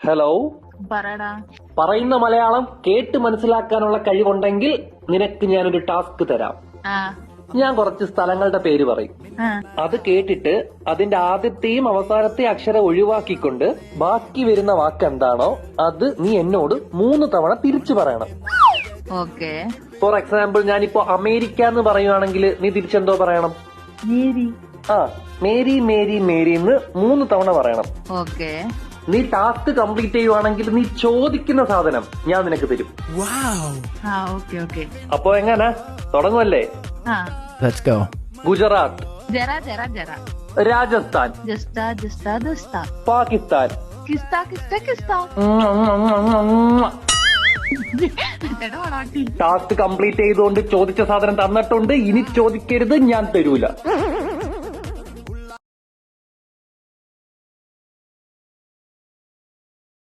Hello, പറയടാ. പറയുന്ന മലയാളം കേട്ട് മനസ്സിലാക്കാനുള്ള കഴിവുണ്ടെങ്കിൽ നിനക്ക് ഞാനൊരു ടാസ്ക് തരാം. ആ ഞാൻ കുറച്ച് സ്ഥലങ്ങളുടെ പേര് പറയും. ആ അത് കേട്ടിട്ട് അതിന്റെ ആദ്യത്തെയും അവസാനത്തെയും അക്ഷരം ഒഴിവാക്കിക്കൊണ്ട് ബാക്കി വരുന്ന വാക്ക് എന്താണോ അത് നീ എന്നോട് 3 തവണ തിരിച്ചു പറയണം. ഓക്കെ. ഫോർ എക്സാമ്പിൾ, ഞാനിപ്പോ അമേരിക്ക എന്ന് പറയുവാണെങ്കിൽ നീ തിരിച്ചെന്തോ പറയണം? മേരി. ആ, മേരി മേരി മേരി എന്ന് 3 തവണ പറയണം. ഓക്കെ. നീ ടാസ്ക് കംപ്ലീറ്റ് ചെയ്യുവാണെങ്കിൽ നീ ചോദിക്കുന്ന സാധനം ഞാൻ നിനക്ക് തരും. ആ ഓക്കെ ഓക്കെ. അപ്പൊ എങ്ങനെ തുടങ്ങുമല്ലേ? ആ Let's go. ഗുജറാത്ത്, ജറ ജറ ജറ. രാജസ്ഥാൻ, ജസ്ത ജസ്ത ദസ്ത. പാകിസ്ഥാൻ. കിസ്ത കിസ്ത കിസ്ത. എടാ വളാട്ടി. ടാസ്ക് കംപ്ലീറ്റ് ചെയ്തുകൊണ്ട് ചോദിച്ച സാധനം തന്നിട്ടുണ്ട്. ഇനി ചോദിക്കരുത്, ഞാൻ തരൂല.